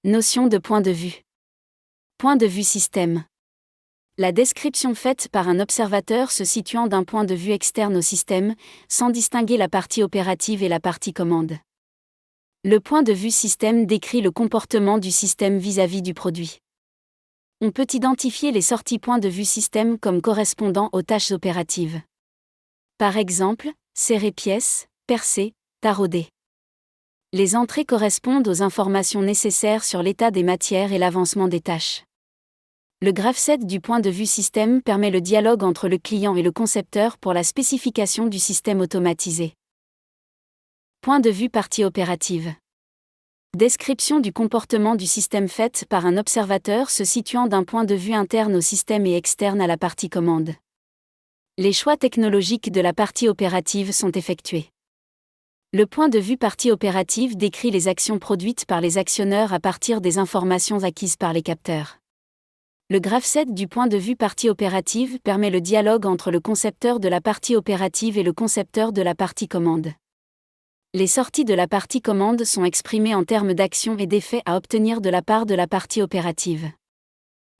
Notion de point de vue. Point de vue système. La description faite par un observateur se situant d'un point de vue externe au système, sans distinguer la partie opérative et la partie commande. Le point de vue système décrit le comportement du système vis-à-vis du produit. On peut identifier les sorties point de vue système comme correspondant aux tâches opératives. Par exemple, serrer pièces, percer, tarauder. Les entrées correspondent aux informations nécessaires sur l'état des matières et l'avancement des tâches. Le graphset du point de vue système permet le dialogue entre le client et le concepteur pour la spécification du système automatisé. Point de vue partie opérative. Description du comportement du système faite par un observateur se situant d'un point de vue interne au système et externe à la partie commande. Les choix technologiques de la partie opérative sont effectués. Le point de vue partie opérative décrit les actions produites par les actionneurs à partir des informations acquises par les capteurs. Le graphset du point de vue partie opérative permet le dialogue entre le concepteur de la partie opérative et le concepteur de la partie commande. Les sorties de la partie commande sont exprimées en termes d'actions et d'effets à obtenir de la part de la partie opérative.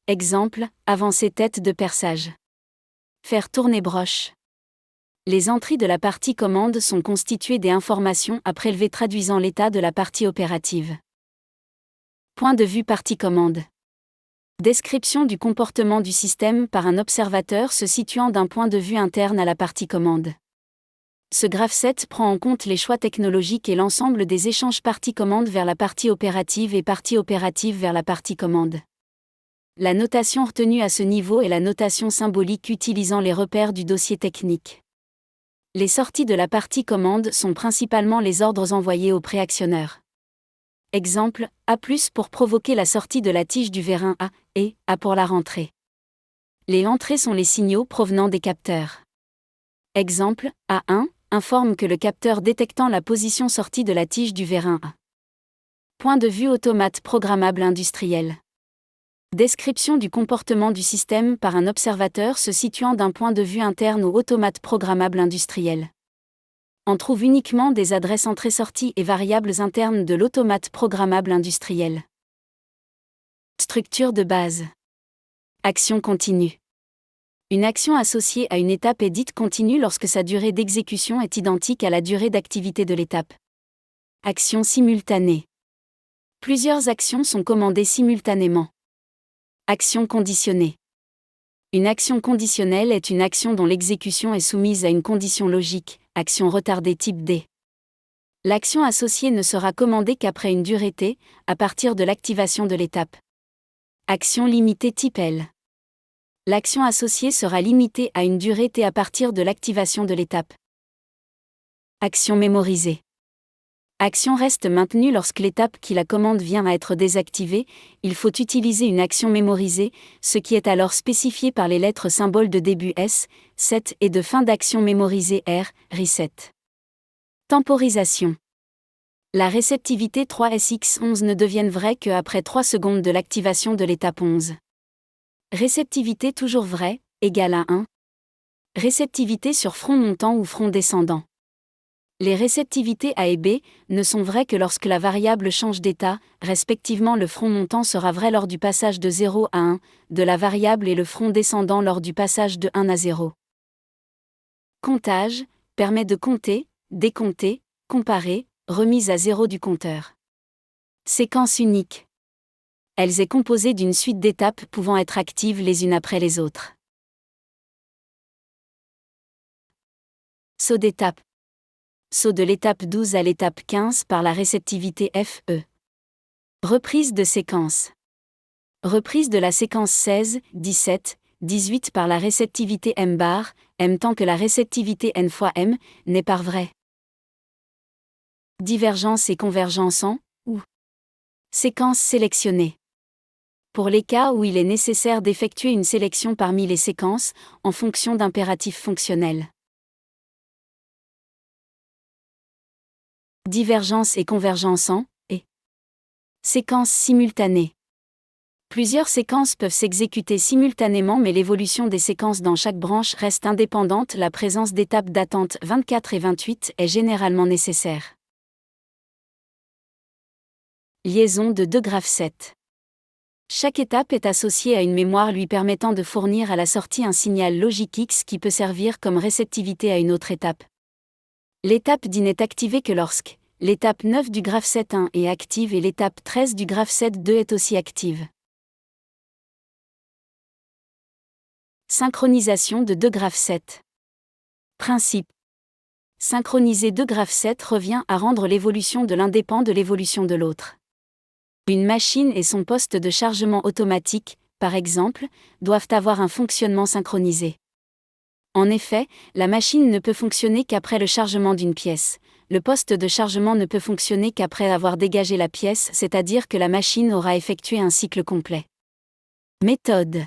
Exemple, avancer tête de perçage. Faire tourner broche. Les entrées de la partie commande sont constituées des informations à prélever traduisant l'état de la partie opérative. Point de vue partie commande. Description du comportement du système par un observateur se situant d'un point de vue interne à la partie commande. Ce graphset prend en compte les choix technologiques et l'ensemble des échanges partie commande vers la partie opérative et partie opérative vers la partie commande. La notation retenue à ce niveau est la notation symbolique utilisant les repères du dossier technique. Les sorties de la partie commande sont principalement les ordres envoyés au préactionneur. Exemple, A+ pour provoquer la sortie de la tige du vérin A, et A pour la rentrée. Les entrées sont les signaux provenant des capteurs. Exemple, A1 informe que le capteur détectant la position sortie de la tige du vérin A. Point de vue automate programmable industriel. Description du comportement du système par un observateur se situant d'un point de vue interne au automate programmable industriel. On trouve uniquement des adresses entrées-sorties et variables internes de l'automate programmable industriel. Structure de base. Action continue. Une action associée à une étape est dite continue lorsque sa durée d'exécution est identique à la durée d'activité de l'étape. Action simultanée. Plusieurs actions sont commandées simultanément. Action conditionnée. Une action conditionnelle est une action dont l'exécution est soumise à une condition logique, action retardée type D. L'action associée ne sera commandée qu'après une durée T, à partir de l'activation de l'étape. Action limitée type L. L'action associée sera limitée à une durée T à partir de l'activation de l'étape. Action mémorisée. Action reste maintenue lorsque l'étape qui la commande vient à être désactivée, il faut utiliser une action mémorisée, ce qui est alors spécifié par les lettres symboles de début S, set et de fin d'action mémorisée R, reset. Temporisation. La réceptivité 3SX11 ne devienne vraie que après 3 secondes de l'activation de l'étape 11. Réceptivité toujours vraie, égale à 1. Réceptivité sur front montant ou front descendant. Les réceptivités A et B ne sont vraies que lorsque la variable change d'état, respectivement le front montant sera vrai lors du passage de 0 à 1, de la variable et le front descendant lors du passage de 1 à 0. Comptage permet de compter, décompter, comparer, remise à 0 du compteur. Séquence unique. Elle est composée d'une suite d'étapes pouvant être actives les unes après les autres. Saut d'étape. Saut de l'étape 12 à l'étape 15 par la réceptivité FE. Reprise de séquence. Reprise de la séquence 16, 17, 18 par la réceptivité M bar, M tant que la réceptivité N fois M n'est pas vraie. Divergence et convergence en ou. Séquence sélectionnée. Pour les cas où il est nécessaire d'effectuer une sélection parmi les séquences, en fonction d'impératifs fonctionnels. Divergence et convergence en et. Séquence simultanée. Plusieurs séquences peuvent s'exécuter simultanément mais l'évolution des séquences dans chaque branche reste indépendante. La présence d'étapes d'attente 24 et 28 est généralement nécessaire. Liaison de deux graphes-7. Chaque étape est associée à une mémoire lui permettant de fournir à la sortie un signal logique X qui peut servir comme réceptivité à une autre étape. L'étape D n'est activée que lorsque l'étape 9 du graphe 1 est active et l'étape 13 du graphe 2 est aussi active. Synchronisation de deux graphes 7. Principe. Synchroniser deux graphes 7 revient à rendre l'évolution de l'un dépend de l'évolution de l'autre. Une machine et son poste de chargement automatique, par exemple, doivent avoir un fonctionnement synchronisé. En effet, la machine ne peut fonctionner qu'après le chargement d'une pièce. Le poste de chargement ne peut fonctionner qu'après avoir dégagé la pièce, c'est-à-dire que la machine aura effectué un cycle complet. Méthode.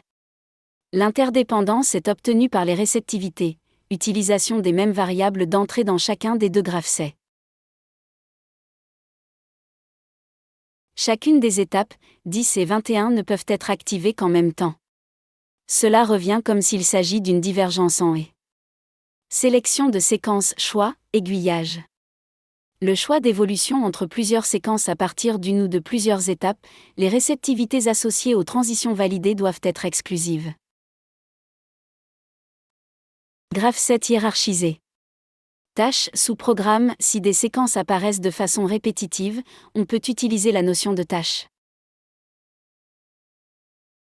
L'interdépendance est obtenue par les réceptivités, utilisation des mêmes variables d'entrée dans chacun des deux graphes. Chacune des étapes, 10 et 21, ne peuvent être activées qu'en même temps. Cela revient comme s'il s'agit d'une divergence en et. Sélection de séquences, choix, aiguillage. Le choix d'évolution entre plusieurs séquences à partir d'une ou de plusieurs étapes, les réceptivités associées aux transitions validées doivent être exclusives. Graphe 7 hiérarchisé. Tâches sous programme. Si des séquences apparaissent de façon répétitive, on peut utiliser la notion de tâche.